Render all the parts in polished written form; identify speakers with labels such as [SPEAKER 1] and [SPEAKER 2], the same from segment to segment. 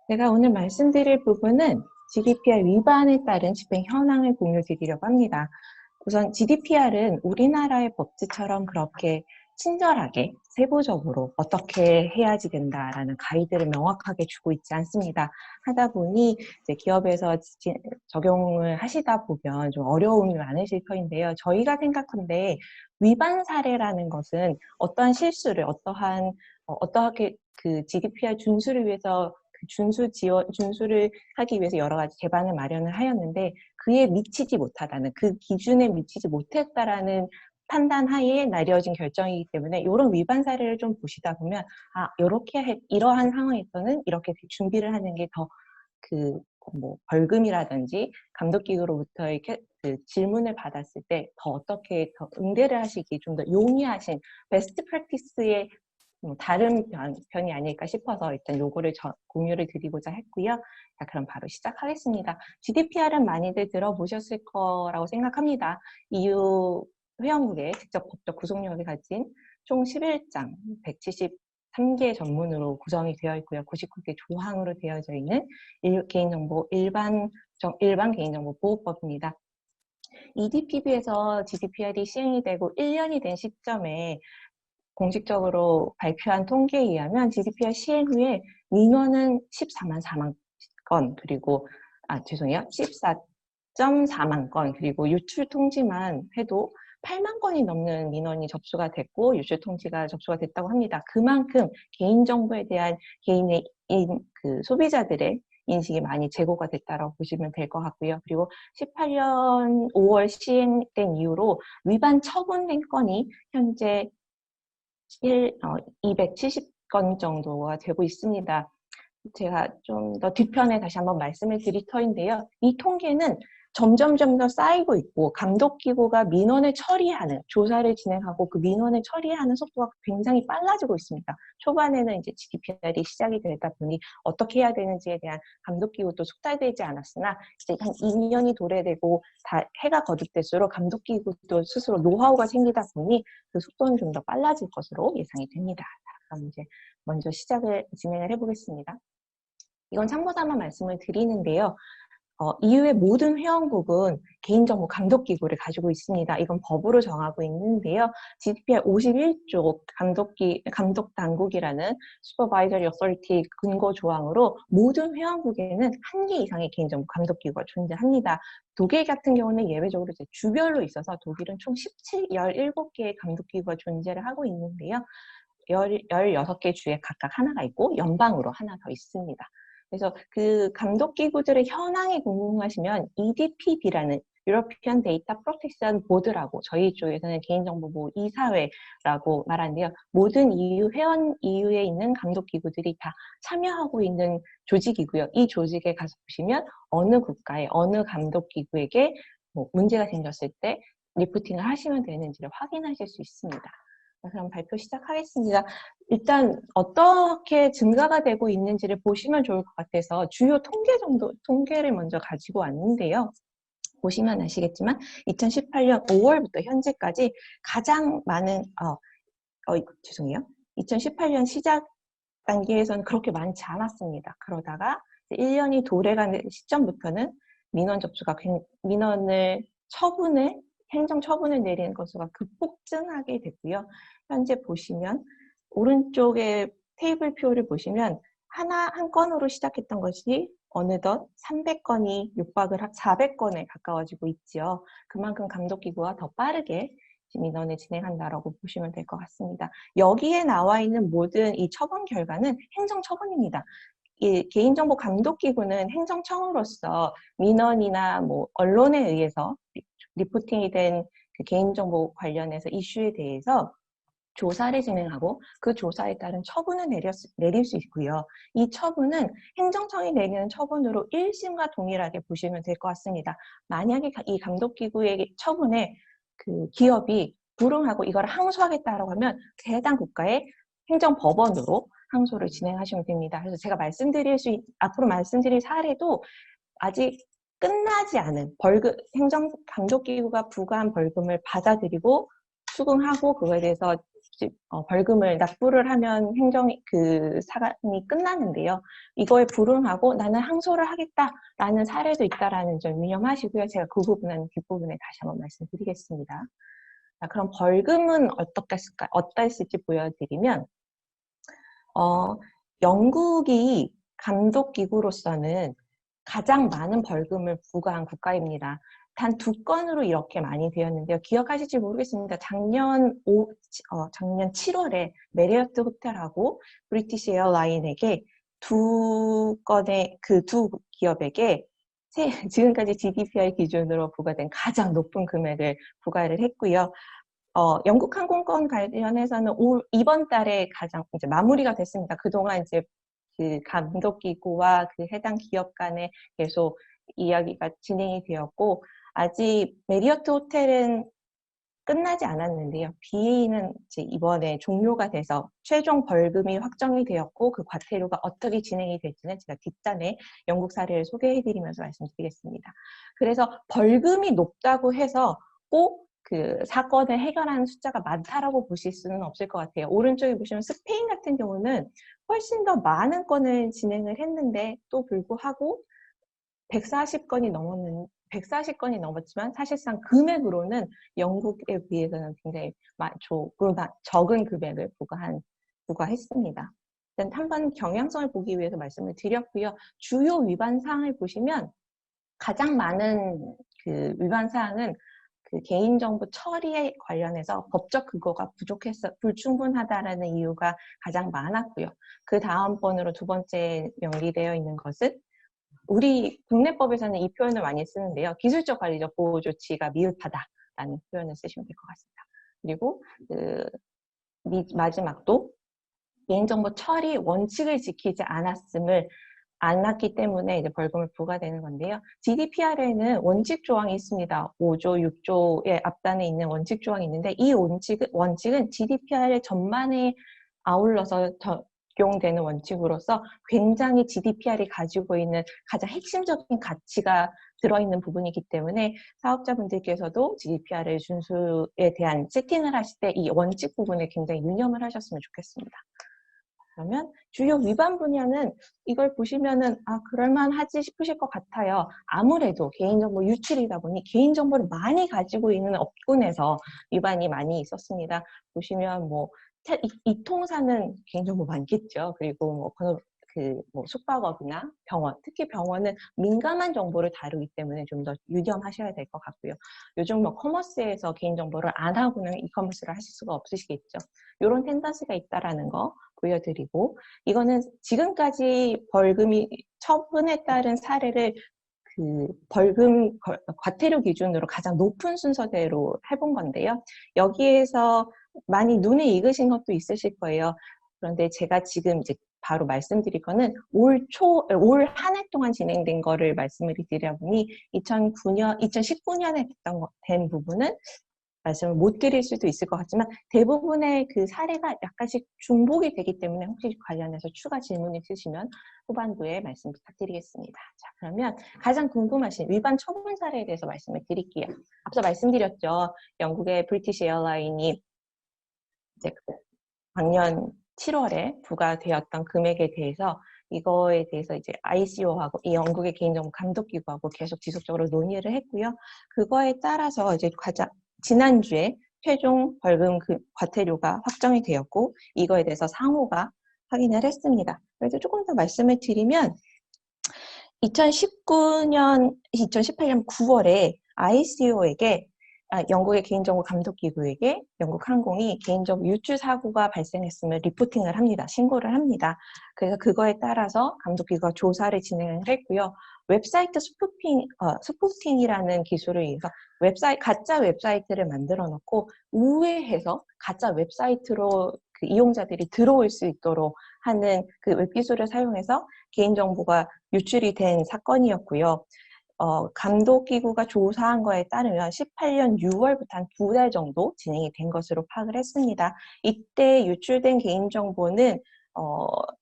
[SPEAKER 1] 제가 오늘 말씀드릴 부분은 GDPR 위반에 따른 집행 현황을 공유드리려고 합니다. 우선 GDPR은 우리나라의 법제처럼 그렇게 친절하게 세부적으로 어떻게 해야지 된다라는 가이드를 명확하게 주고 있지 않습니다. 하다 보니 이제 기업에서 적용을 하시다 보면 좀 어려움이 많으실 터인데요. 저희가 생각한데 위반 사례라는 것은 어떠한 실수를 어떠하게 그 GDPR 준수를 위해서 준수를 하기 위해서 여러 가지 제반을 마련을 하였는데 그에 미치지 못하다는, 그 기준에 미치지 못했다라는 판단 하에 내려진 결정이기 때문에 이런 위반 사례를 좀 보시다 보면 이러한 상황에서는 이렇게 준비를 하는 게 더 벌금이라든지 감독기구로부터 이렇게 그 질문을 받았을 때 어떻게 더 응대를 하시기 좀 더 용이하신 베스트 프랙티스의 다른 편이 아닐까 싶어서 일단 요거를 공유를 드리고자 했고요. 자, 그럼 바로 시작하겠습니다. GDPR은 많이들 들어보셨을 거라고 생각합니다. EU 회원국의 직접 법적 구속력을 가진 총 11장, 173개 전문으로 구성이 되어 있고요. 99개 조항으로 되어져 있는 일반 개인정보 보호법입니다. EDPB에서 GDPR이 시행이 되고 1년이 된 시점에 공식적으로 발표한 통계에 의하면 GDPR 시행 후에 민원은 14만 건, 그리고 14.4만 건, 그리고 유출 통지만 해도 8만 건이 넘는 민원이 접수가 됐고 유출 통지가 접수가 됐다고 합니다. 그만큼 개인정보에 대한 소비자들의 인식이 많이 제고가 됐다고 보시면 될 것 같고요. 그리고 18년 5월 시행된 이후로 위반 처분된 건이 현재 270건 정도가 되고 있습니다. 제가 좀 더 뒤편에 다시 한번 말씀을 드릴 터인데요. 이 통계는 점점 더 쌓이고 있고 감독기구가 민원을 처리하는, 조사를 진행하고 그 민원을 처리하는 속도가 굉장히 빨라지고 있습니다. 초반에는 이제 GDPR이 시작이 되다 보니 어떻게 해야 되는지에 대한 감독기구도 숙달되지 않았으나 이제 한 2년이 도래되고 다 해가 거듭될수록 감독기구도 스스로 노하우가 생기다 보니 그 속도는 좀 더 빨라질 것으로 예상이 됩니다. 그럼 이제 먼저 진행을 해보겠습니다. 이건 참고삼아 말씀을 드리는데요. EU의 모든 회원국은 개인정보 감독기구를 가지고 있습니다. 이건 법으로 정하고 있는데요. GDPR 51조 감독당국이라는 Supervisory Authority 근거 조항으로 모든 회원국에는 1개 이상의 개인정보 감독기구가 존재합니다. 독일 같은 경우는 예외적으로 이제 주별로 있어서 독일은 총 17개의 감독기구가 존재를 하고 있는데요. 16개 주에 각각 하나가 있고 연방으로 하나 더 있습니다. 그래서 그 감독기구들의 현황에 궁금하시면 EDPB라는 European Data Protection Board라고, 저희 쪽에서는 개인정보보호 이사회라고 말하는데요. 모든 EU에 있는 감독기구들이 다 참여하고 있는 조직이고요. 이 조직에 가서 보시면 어느 국가의 어느 감독기구에게 문제가 생겼을 때 리포팅을 하시면 되는지를 확인하실 수 있습니다. 그럼 발표 시작하겠습니다. 일단 어떻게 증가가 되고 있는지를 보시면 좋을 것 같아서 주요 통계를 먼저 가지고 왔는데요. 보시면 아시겠지만 2018년 5월부터 현재까지 가장 많은 2018년 시작 단계에서는 그렇게 많지 않았습니다. 그러다가 1년이 도래가는 시점부터는 행정 처분을 내리는 건수가 급폭증하게 됐고요. 현재 보시면 오른쪽에 테이블표를 보시면 한 건으로 시작했던 것이 어느덧 300건이 400건에 가까워지고 있지요. 그만큼 감독기구가 더 빠르게 민원을 진행한다라고 보시면 될 것 같습니다. 여기에 나와 있는 모든 이 처분 결과는 행정처분입니다. 이 개인정보 감독기구는 행정청으로서 민원이나 언론에 의해서 리포팅이 된 그 개인정보 관련해서 이슈에 대해서 조사를 진행하고 그 조사에 따른 처분을 내릴 수 있고요. 이 처분은 행정청이 내리는 처분으로 1심과 동일하게 보시면 될 것 같습니다. 만약에 이 감독기구의 처분에 그 기업이 불응하고 이걸 항소하겠다라고 하면 해당 국가의 행정법원으로 항소를 진행하시면 됩니다. 그래서 제가 앞으로 말씀드릴 사례도 아직 끝나지 않은 행정감독기구가 부과한 벌금을 받아들이고 수긍하고 그거에 대해서 벌금을 납부를 하면 그 사안이 끝나는데요. 이거에 불응하고 나는 항소를 하겠다라는 사례도 있다라는 점 유념하시고요. 제가 그 부분은 뒷부분에 다시 한번 말씀드리겠습니다. 자, 그럼 벌금은 어땠을지 보여드리면, 영국이 감독기구로서는 가장 많은 벌금을 부과한 국가입니다. 단 2건으로 이렇게 많이 되었는데요. 기억하실지 모르겠습니다. 작년 7월에 메리어트 호텔하고 브리티시 에어라인에게 그 두 기업에게 지금까지 GDPR 기준으로 부과된 가장 높은 금액을 부과를 했고요. 영국 항공권 관련해서는 이번 달에 가장 이제 마무리가 됐습니다. 그동안 이제 그 감독기구와 그 해당 기업 간에 계속 이야기가 진행이 되었고, 아직 메리어트 호텔은 끝나지 않았는데요. BA는 이제 이번에 종료가 돼서 최종 벌금이 확정이 되었고, 그 과태료가 어떻게 진행이 될지는 제가 뒷단에 영국 사례를 소개해드리면서 말씀드리겠습니다. 그래서 벌금이 높다고 해서 꼭 그 사건을 해결하는 숫자가 많다라고 보실 수는 없을 것 같아요. 오른쪽에 보시면 스페인 같은 경우는 훨씬 더 많은 건을 진행을 했는데 또 불구하고 140건이 넘었지만 사실상 금액으로는 영국에 비해서는 굉장히 적은 금액을 부과했습니다. 일단 한번 경향성을 보기 위해서 말씀을 드렸고요. 주요 위반 사항을 보시면 가장 많은 그 위반 사항은 그 개인정보 처리에 관련해서 법적 근거가 불충분하다라는 이유가 가장 많았고요. 그 다음번으로 두 번째 명기되어 있는 것은 우리 국내법에서는 이 표현을 많이 쓰는데요. 기술적 관리적 보호 조치가 미흡하다라는 표현을 쓰시면 될 것 같습니다. 그리고 마지막도 개인정보 처리 원칙을 지키지 않았기 때문에 이제 벌금을 부과되는 건데요. GDPR에는 원칙 조항이 있습니다. 5조, 6조의 앞단에 있는 원칙 조항이 있는데 이 원칙은 GDPR 전반에 아울러서 적용되는 원칙으로서 굉장히 GDPR이 가지고 있는 가장 핵심적인 가치가 들어있는 부분이기 때문에 사업자분들께서도 GDPR 준수에 대한 세팅을 하실 때 이 원칙 부분을 굉장히 유념을 하셨으면 좋겠습니다. 그러면 주요 위반 분야는 이걸 보시면은 그럴만하지 싶으실 것 같아요. 아무래도 개인정보 유출이다 보니 개인정보를 많이 가지고 있는 업군에서 위반이 많이 있었습니다. 보시면 이 통사는 개인정보 많겠죠. 그리고 숙박업이나 병원, 특히 병원은 민감한 정보를 다루기 때문에 좀 더 유념하셔야 될 것 같고요. 요즘 커머스에서 개인정보를 안 하고는 이커머스를 하실 수가 없으시겠죠. 이런 텐던스가 있다라는 거 보여드리고, 이거는 지금까지 벌금이 처분에 따른 사례를 그 벌금 과태료 기준으로 가장 높은 순서대로 해본 건데요. 여기에서 많이 눈에 익으신 것도 있으실 거예요. 그런데 제가 지금 이제 바로 말씀드릴 거는 올 한 해 동안 진행된 거를 말씀을 드려보니 2019년에 된 부분은 말씀을 못 드릴 수도 있을 것 같지만 대부분의 그 사례가 약간씩 중복이 되기 때문에 혹시 관련해서 추가 질문 있으시면 후반부에 말씀 부탁드리겠습니다. 자, 그러면 가장 궁금하신 위반 처분 사례에 대해서 말씀을 드릴게요. 앞서 말씀드렸죠. 영국의 브리티시 에어라인이 이제 작년 7월에 부과되었던 금액에 대해서 이거에 대해서 이제 ICO하고 이 영국의 개인정보 감독기구하고 계속 지속적으로 논의를 했고요. 그거에 따라서 이제 지난주에 최종 벌금 과태료가 확정이 되었고 이거에 대해서 상호가 확인을 했습니다. 그래서 조금 더 말씀을 드리면 2018년 9월에 ICO에게 영국의 개인정보 감독기구에게 영국 항공이 개인정보 유출 사고가 발생했음을 리포팅을 합니다. 신고를 합니다. 그래서 그거에 따라서 감독기구가 조사를 진행을 했고요. 웹사이트 스푸팅이라는 기술을 이용해서 가짜 웹사이트를 만들어 놓고 우회해서 가짜 웹사이트로 그 이용자들이 들어올 수 있도록 하는 그 웹기술을 사용해서 개인정보가 유출이 된 사건이었고요. 감독기구가 조사한 거에 따르면 18년 6월부터 한 2달 정도 진행이 된 것으로 파악을 했습니다. 이때 유출된 개인정보는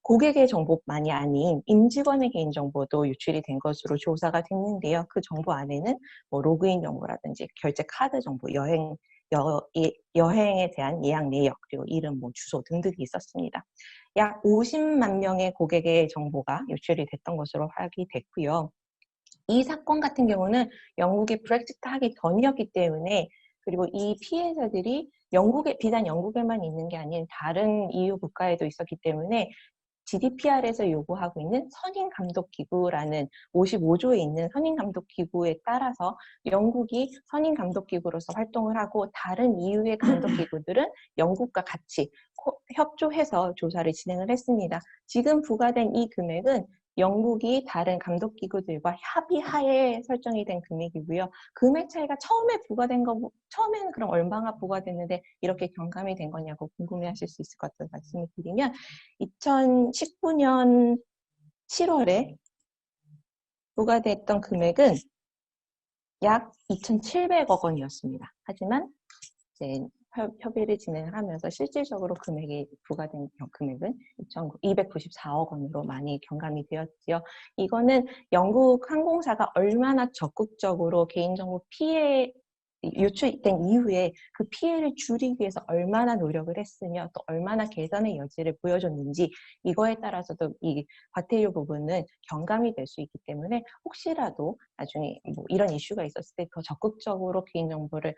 [SPEAKER 1] 고객의 정보만이 아닌 임직원의 개인정보도 유출이 된 것으로 조사가 됐는데요. 그 정보 안에는 로그인 정보라든지 결제 카드 정보, 여행 여행에 대한 예약 내역, 그리고 이름, 주소 등등이 있었습니다. 약 50만 명의 고객의 정보가 유출이 됐던 것으로 확인됐고요. 이 사건 같은 경우는 영국이 브렉시트 하기 전이었기 때문에, 그리고 이 피해자들이 비단 영국에만 있는 게 아닌 다른 EU 국가에도 있었기 때문에 GDPR에서 요구하고 있는 선임감독기구라는 55조에 있는 선임감독기구에 따라서 영국이 선임감독기구로서 활동을 하고, 다른 EU의 감독기구들은 영국과 같이 협조해서 조사를 진행을 했습니다. 지금 부과된 이 금액은 영국이 다른 감독기구들과 협의하에 설정이 된 금액이고요. 금액 차이가 처음에는 그럼 얼마가 부과됐는데 이렇게 경감이 된 거냐고 궁금해하실 수 있을 것 같아서 말씀을 드리면, 2019년 7월에 부과됐던 금액은 약 2,700억 원이었습니다. 하지만 이제 협의를 진행을 하면서 실질적으로 금액이 부과된 금액은 294억 원으로 많이 경감이 되었지요. 이거는 영국 항공사가 얼마나 적극적으로 개인정보 피해 유출된 이후에 그 피해를 줄이기 위해서 얼마나 노력을 했으며 또 얼마나 개선의 여지를 보여줬는지, 이거에 따라서도 이 과태료 부분은 경감이 될 수 있기 때문에, 혹시라도 나중에 이런 이슈가 있었을 때 더 적극적으로 개인정보를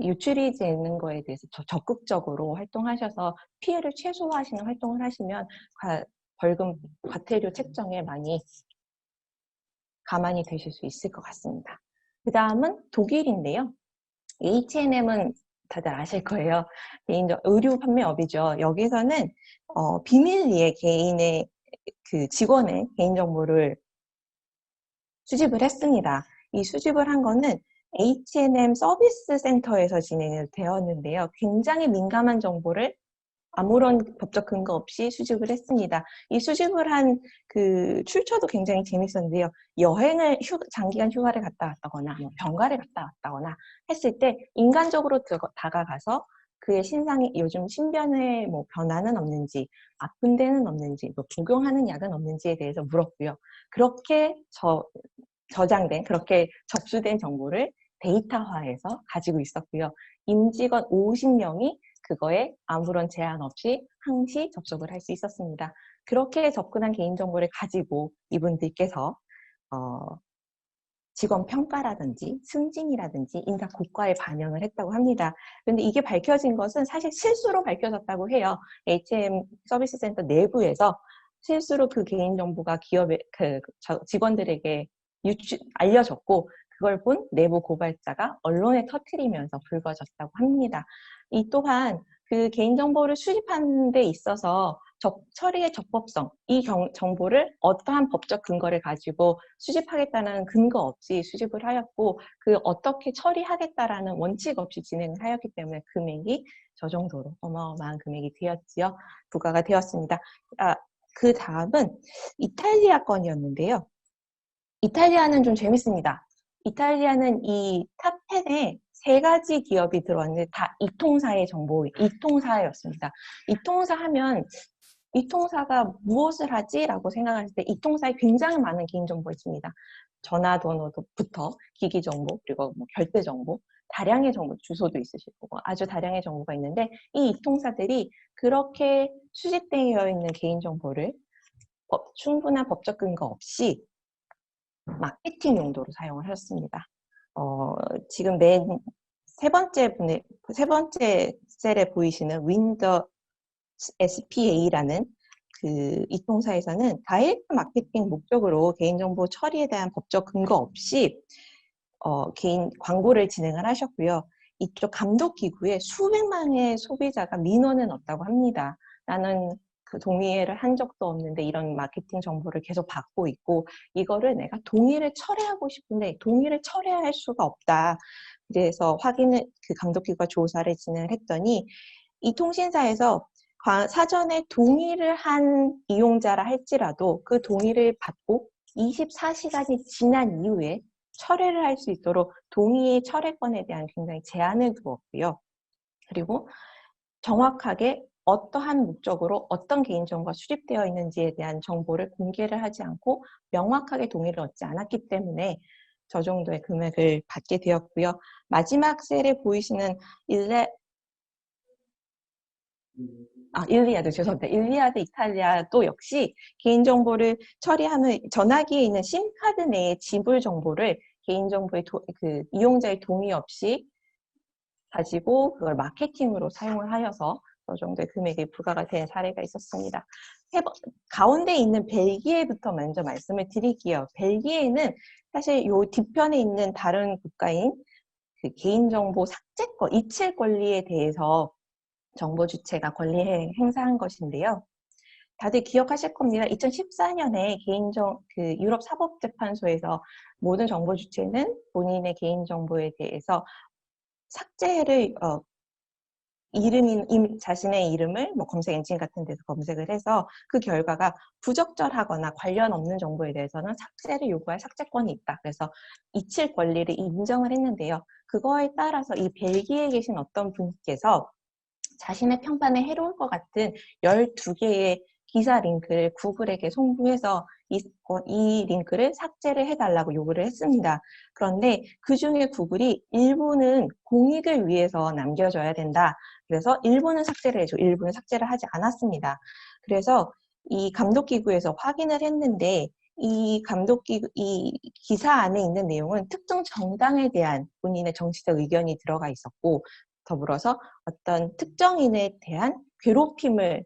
[SPEAKER 1] 유출이 되는 거에 대해서 적극적으로 활동하셔서 피해를 최소화하시는 활동을 하시면 벌금, 과태료 책정에 많이 가만히 되실 수 있을 것 같습니다. 그 다음은 독일인데요. H&M은 다들 아실 거예요. 의류 판매업이죠. 여기서는 비밀리에 개인의 직원의 개인정보를 수집을 했습니다. 이 수집을 한 거는 H&M 서비스 센터에서 진행이 되었는데요. 굉장히 민감한 정보를 아무런 법적 근거 없이 수집을 했습니다. 이 수집을 한 그 출처도 굉장히 재밌었는데요. 장기간 휴가를 갔다 왔다거나 병가를 갔다 왔다거나 했을 때 인간적으로 다가가서 그의 신상이 요즘 신변에 변화는 없는지, 아픈 데는 없는지, 복용하는 약은 없는지에 대해서 물었고요. 그렇게 저장된, 그렇게 접수된 정보를 데이터화해서 가지고 있었고요. 임직원 50명이 그거에 아무런 제한 없이 항시 접속을 할 수 있었습니다. 그렇게 접근한 개인정보를 가지고 이분들께서 직원 평가라든지 승진이라든지 인사 고과에 반영을 했다고 합니다. 그런데 이게 밝혀진 것은 사실 실수로 밝혀졌다고 해요. H&M 서비스 센터 내부에서 실수로 그 개인정보가 직원들에게 알려졌고, 그걸 본 내부 고발자가 언론에 터뜨리면서 불거졌다고 합니다. 이 또한 그 개인정보를 수집하는 데 있어서 처리의 적법성, 이 정보를 어떠한 법적 근거를 가지고 수집하겠다는 근거 없이 수집을 하였고, 어떻게 처리하겠다라는 원칙 없이 진행을 하였기 때문에 금액이 저 정도로 어마어마한 금액이 되었지요. 부과가 되었습니다. 그 다음은 이탈리아 건이었는데요. 이탈리아는 좀 재밌습니다. 이탈리아는 이 탑 10에 3가지 기업이 들어왔는데 다 이통사의 이통사였습니다. 이통사 하면 이통사가 무엇을 하지? 라고 생각했을 때 이통사에 굉장히 많은 개인정보가 있습니다. 전화번호부터 기기정보, 그리고 결제정보, 다량의 정보, 주소도 있으실 거고 아주 다량의 정보가 있는데, 이 이통사들이 그렇게 수집되어 있는 개인정보를 충분한 법적 근거 없이 마케팅 용도로 사용을 하셨습니다. 지금 세 번째 셀에 보이시는 윈더 SPA라는 그 이통사에서는 다이렉트 마케팅 목적으로 개인정보 처리에 대한 법적 근거 없이 개인 광고를 진행을 하셨고요. 이쪽 감독기구에 수백만의 소비자가 민원을 넣었다고 합니다. 나는 그 동의를 한 적도 없는데 이런 마케팅 정보를 계속 받고 있고, 이거를 내가 동의를 철회하고 싶은데 동의를 철회할 수가 없다. 그래서 그 감독기구가 조사를 진행을 했더니, 이 통신사에서 사전에 동의를 한 이용자라 할지라도 그 동의를 받고 24시간이 지난 이후에 철회를 할 수 있도록 동의의 철회권에 대한 굉장히 제한을 두었고요. 그리고 정확하게 어떠한 목적으로 어떤 개인정보가 수집되어 있는지에 대한 정보를 공개를 하지 않고 명확하게 동의를 얻지 않았기 때문에 저 정도의 금액을 받게 되었고요. 마지막 셀에 보이시는 일리아드, 죄송합니다. 일리아드 이탈리아도 역시 개인정보를 처리하는 전화기에 있는 심카드 내의 지불 정보를 개인정보의 이용자의 동의 없이 가지고 그걸 마케팅으로 사용을 하여서 저 정도의 금액이 부과가 된 사례가 있었습니다. 가운데 있는 벨기에부터 먼저 말씀을 드릴게요. 벨기에는 사실 요 뒤편에 있는 다른 국가인 그 개인정보 삭제권, 이칠 권리에 대해서 정보 주체가 권리 행사한 것인데요. 다들 기억하실 겁니다. 2014년에 유럽 사법재판소에서 모든 정보 주체는 본인의 개인정보에 대해서 삭제를 자신의 이름을 검색 엔진 같은 데서 검색을 해서 그 결과가 부적절하거나 관련 없는 정보에 대해서는 삭제를 요구할 삭제권이 있다. 그래서 이칠 권리를 인정을 했는데요. 그거에 따라서 이 벨기에에 계신 어떤 분께서 자신의 평판에 해로울 것 같은 12개의 기사 링크를 구글에게 송부해서 이 링크를 삭제를 해달라고 요구를 했습니다. 그런데 그중에 구글이 일부는 공익을 위해서 남겨줘야 된다. 그래서 일부는 삭제를 해주고 일부는 삭제를 하지 않았습니다. 그래서 이 감독기구에서 확인을 했는데 이 기사 안에 있는 내용은 특정 정당에 대한 본인의 정치적 의견이 들어가 있었고 더불어서 어떤 특정인에 대한 괴롭힘에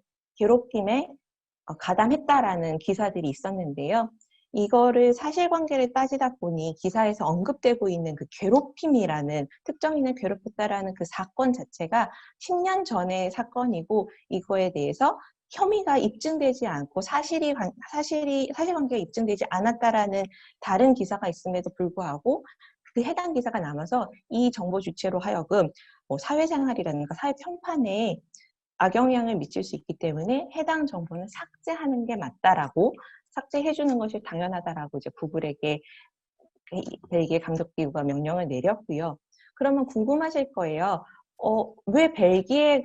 [SPEAKER 1] 가담했다라는 기사들이 있었는데요. 이거를 사실관계를 따지다 보니 기사에서 언급되고 있는 그 괴롭힘이라는 특정인을 괴롭혔다라는 그 사건 자체가 10년 전의 사건이고 이거에 대해서 혐의가 입증되지 않고 사실관계가 입증되지 않았다라는 다른 기사가 있음에도 불구하고 그 해당 기사가 남아서 이 정보 주체로 하여금 사회생활이라든가 사회 평판에 악영향을 미칠 수 있기 때문에 해당 정보는 삭제하는 게 맞다라고 삭제해주는 것이 당연하다라고 이제 구글에게 벨기에 감독기구가 명령을 내렸고요. 그러면 궁금하실 거예요. 왜 벨기에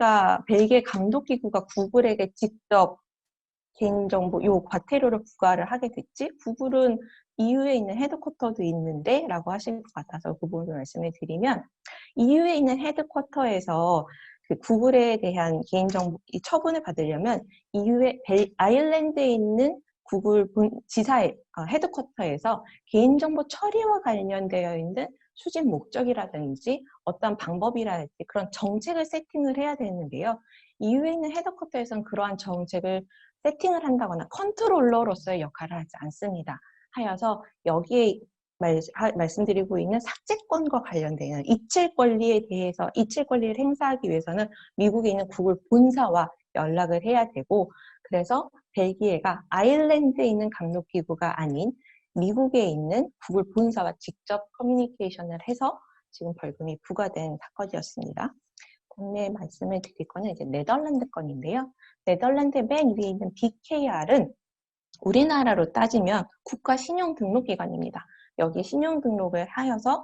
[SPEAKER 1] 감독기구가 구글에게 직접 개인정보, 요 과태료를 부과를 하게 됐지? 구글은 EU에 있는 헤드쿼터도 있는데? 라고 하실 것 같아서 그 부분을 말씀을 드리면 EU에 있는 헤드쿼터에서 그 구글에 대한 개인정보 처분을 받으려면 EU의 아일랜드에 있는 구글 지사의 헤드쿼터에서 개인정보 처리와 관련되어 있는 수집 목적이라든지 어떤 방법이라든지 그런 정책을 세팅을 해야 되는데요. EU에 있는 헤드쿼터에서는 그러한 정책을 세팅을 한다거나 컨트롤러로서의 역할을 하지 않습니다. 하여서 여기에 말씀드리고 있는 삭제권과 관련된 이칠 권리에 대해서 이칠 권리를 행사하기 위해서는 미국에 있는 구글 본사와 연락을 해야 되고 그래서 벨기에가 아일랜드에 있는 감독기구가 아닌 미국에 있는 구글 본사와 직접 커뮤니케이션을 해서 지금 벌금이 부과된 사건이었습니다. 국내 말씀을 드릴 거는 이제 네덜란드 건인데요. 네덜란드 맨 위에 있는 BKR은 우리나라로 따지면 국가신용등록기관입니다. 여기 신용등록을 하여서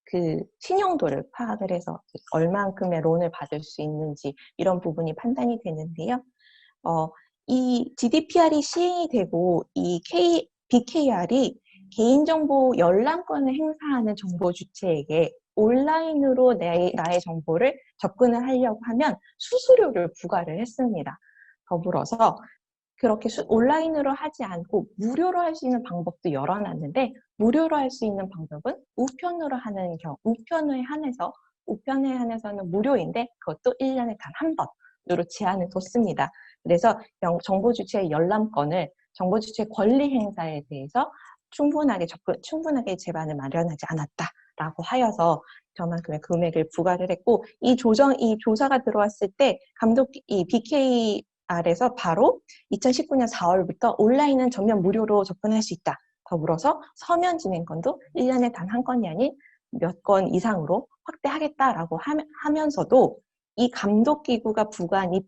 [SPEAKER 1] 그 신용도를 파악을 해서 얼만큼의 론을 받을 수 있는지 이런 부분이 판단이 되는데요. 이 GDPR이 시행이 되고 이 BKR이 개인정보 열람권을 행사하는 정보 주체에게 온라인으로 나의 정보를 접근을 하려고 하면 수수료를 부과를 했습니다. 더불어서 그렇게 온라인으로 하지 않고 무료로 할 수 있는 방법도 열어놨는데 무료로 할 수 있는 방법은 우편으로 하는 경우, 우편에 한해서는 무료인데 그것도 1년에 단 한 번으로 제한을 뒀습니다. 그래서 정보 주체의 열람권을 정보 주체 권리 행사에 대해서 충분하게 제반을 마련하지 않았다라고 하여서 저만큼의 금액을 부과를 했고 이 조사가 들어왔을 때 이 BKR에서 바로 2019년 4월부터 온라인은 전면 무료로 접근할 수 있다. 더불어서 서면 진행권도 1년에 단 한 건이 아닌 몇 건 이상으로 확대하겠다라고 하면서도 이 감독기구가 부과한 이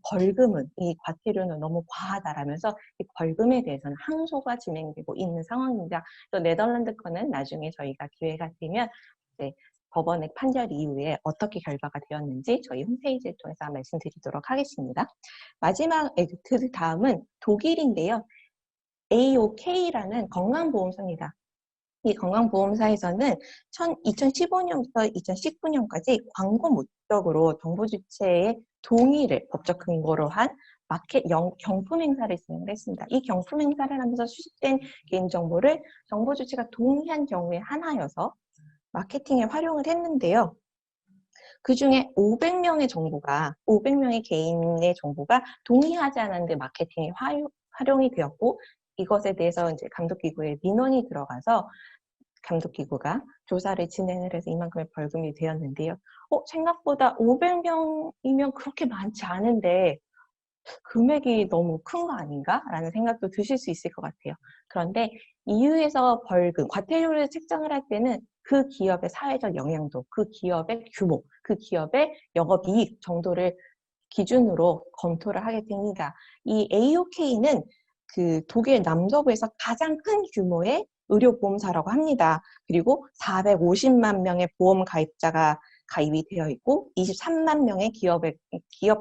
[SPEAKER 1] 과태료는 너무 과하다라면서 이 벌금에 대해서는 항소가 진행되고 있는 상황입니다. 또 네덜란드 거는 나중에 저희가 기회가 되면 이제 법원의 판결 이후에 어떻게 결과가 되었는지 저희 홈페이지를 통해서 말씀드리도록 하겠습니다. 그 다음은 독일인데요. AOK라는 건강보험사입니다. 이 건강보험사에서는 2015년부터 2019년까지 광고 목적으로 정부 주체의 동의를 법적 근거로 한 마켓 경품 행사를 진행을 했습니다. 이 경품 행사를 하면서 수집된 개인정보를 정부 주체가 동의한 경우에 한하여서 마케팅에 활용을 했는데요. 그 중에 500명의 개인의 정보가 동의하지 않았는데 마케팅에 활용이 되었고, 이것에 대해서 이제 감독기구에 민원이 들어가서 감독기구가 조사를 진행을 해서 이만큼의 벌금이 되었는데요. 생각보다 500명이면 그렇게 많지 않은데 금액이 너무 큰 거 아닌가? 라는 생각도 드실 수 있을 것 같아요. 그런데 EU에서 벌금, 과태료를 책정을 할 때는 그 기업의 사회적 영향도, 그 기업의 규모, 그 기업의 영업이익 정도를 기준으로 검토를 하게 됩니다. 이 AOK는 그 독일 남서부에서 가장 큰 규모의 의료보험사라고 합니다. 그리고 450만 명의 보험 가입자가 가입이 되어 있고 23만 명의 기업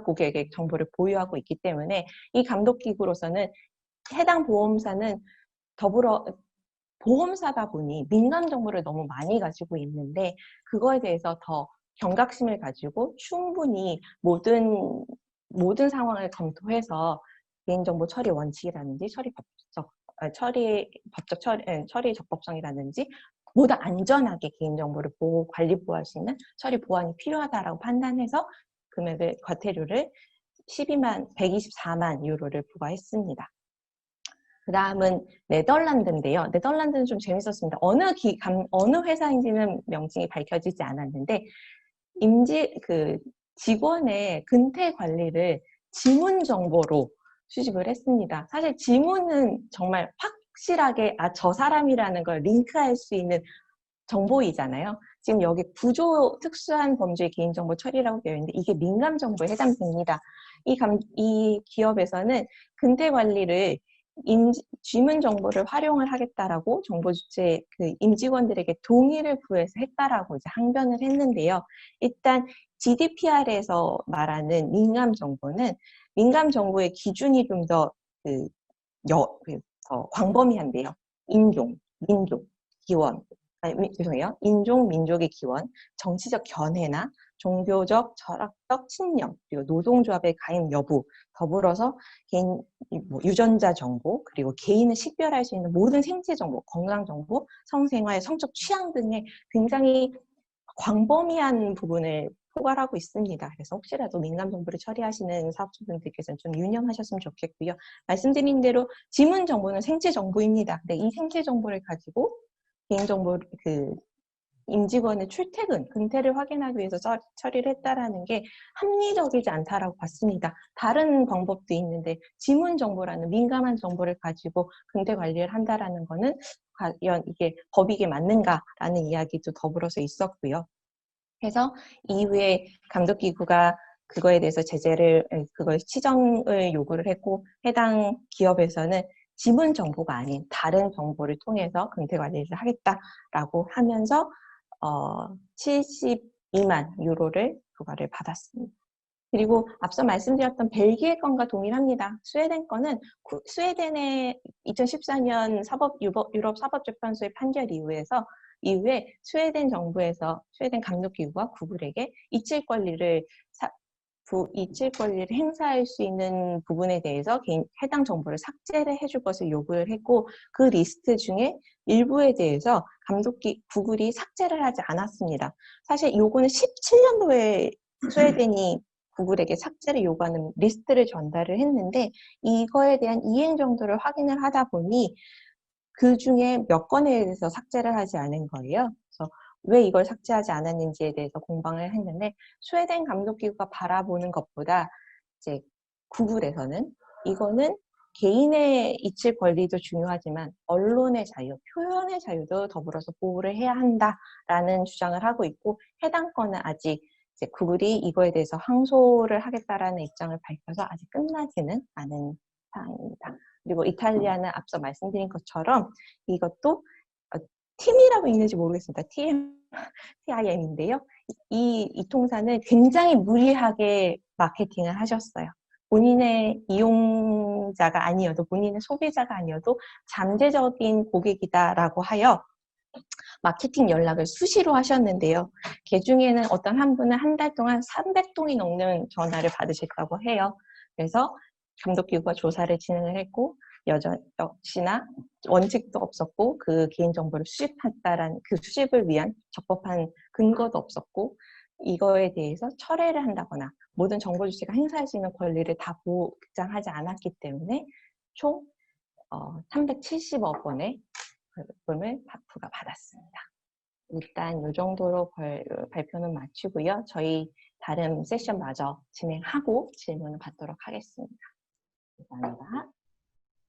[SPEAKER 1] 고객의 정보를 보유하고 있기 때문에 이 감독기구로서는 해당 보험사는 더불어 보험사다 보니 민감 정보를 너무 많이 가지고 있는데 그거에 대해서 더 경각심을 가지고 충분히 모든 상황을 검토해서 개인정보 처리 원칙이라든지 처리 적법성이라든지 보다 안전하게 개인정보를 관리 보호할 수 있는 처리 보완이 필요하다라고 판단해서 과태료를 124만 유로를 부과했습니다. 그 다음은 네덜란드인데요. 네덜란드는 좀 재밌었습니다. 어느 회사인지는 명칭이 밝혀지지 않았는데, 직원의 근태 관리를 지문 정보로 수집을 했습니다. 사실 지문은 정말 확실하게 저 사람이라는 걸 링크할 수 있는 정보이잖아요. 지금 여기 특수한 범죄의 개인정보 처리라고 되어 있는데 이게 민감 정보에 해당됩니다. 이 기업에서는 근태 관리를 지문 정보를 활용을 하겠다라고 정보 주체 임직원들에게 동의를 구해서 했다라고 이제 항변을 했는데요. 일단 GDPR에서 말하는 민감 정보의 기준이 좀 더 광범위한데요. 인종, 민족, 기원, 인종, 민족의 기원, 정치적 견해나 종교적, 철학적 친념, 그리고 노동조합의 가입 여부, 더불어서 개인 유전자 정보, 그리고 개인을 식별할 수 있는 모든 생체 정보, 건강 정보, 성생활, 성적 취향 등의 굉장히 광범위한 부분을 포괄하고 있습니다. 그래서 혹시라도 민감 정보를 처리하시는 사업주분들께서는 좀 유념하셨으면 좋겠고요. 말씀드린 대로 지문 정보는 생체 정보입니다. 근데 이 생체 정보를 가지고 개인정보 임직원의 근태를 확인하기 위해서 처리를 했다라는 게 합리적이지 않다라고 봤습니다. 다른 방법도 있는데 지문 정보라는 민감한 정보를 가지고 근태 관리를 한다라는 거는 과연 이게 법익에 맞는가라는 이야기도 더불어서 있었고요. 그래서 이후에 감독기구가 그거에 대해서 그걸 시정을 요구를 했고 해당 기업에서는 지문 정보가 아닌 다른 정보를 통해서 근태 관리를 하겠다라고 하면서 72만 유로를 부과를 받았습니다. 그리고 앞서 말씀드렸던 벨기에 건과 동일합니다. 스웨덴 건은 스웨덴의 2014년 유럽 사법재판소의 판결 이후에 스웨덴 감독기구가 구글에게 이칠 권리를 행사할 수 있는 부분에 대해서 해당 정보를 삭제를 해줄 것을 요구를 했고 그 리스트 중에 일부에 대해서 구글이 삭제를 하지 않았습니다. 사실 요거는 17년도에 스웨덴이 구글에게 삭제를 요구하는 리스트를 전달을 했는데 이거에 대한 이행 정도를 확인을 하다 보니 그 중에 몇 건에 대해서 삭제를 하지 않은 거예요. 그래서 왜 이걸 삭제하지 않았는지에 대해서 공방을 했는데 스웨덴 감독기구가 바라보는 것보다 이제 구글에서는 이거는 개인의 이칠 권리도 중요하지만 언론의 자유, 표현의 자유도 더불어서 보호를 해야 한다라는 주장을 하고 있고 해당 건은 아직 이제 구글이 이거에 대해서 항소를 하겠다라는 입장을 밝혀서 아직 끝나지는 않은 상황입니다. 그리고 이탈리아는 앞서 말씀드린 것처럼 이것도 팀이라고 읽는지 모르겠습니다. TIM인데요. 이 통사는 굉장히 무리하게 마케팅을 하셨어요. 본인의 이용자가 아니어도 본인의 소비자가 아니어도 잠재적인 고객이다라고 하여 마케팅 연락을 수시로 하셨는데요. 그 중에는 어떤 한 분은 한 달 동안 300통이 넘는 전화를 받으셨다고 해요. 그래서 감독기구가 조사를 진행을 했고 역시나 원칙도 없었고 그 개인정보를 수집했다라는 그 수집을 위한 적법한 근거도 없었고 이거에 대해서 철회를 한다거나 모든 정보 주체가 행사할 수 있는 권리를 다 보장하지 않았기 때문에 총 370억 원의 벌금을 부과받았습니다. 일단 이 정도로 발표는 마치고요. 저희 다른 세션 마저 진행하고 질문을 받도록 하겠습니다. 감사합니다.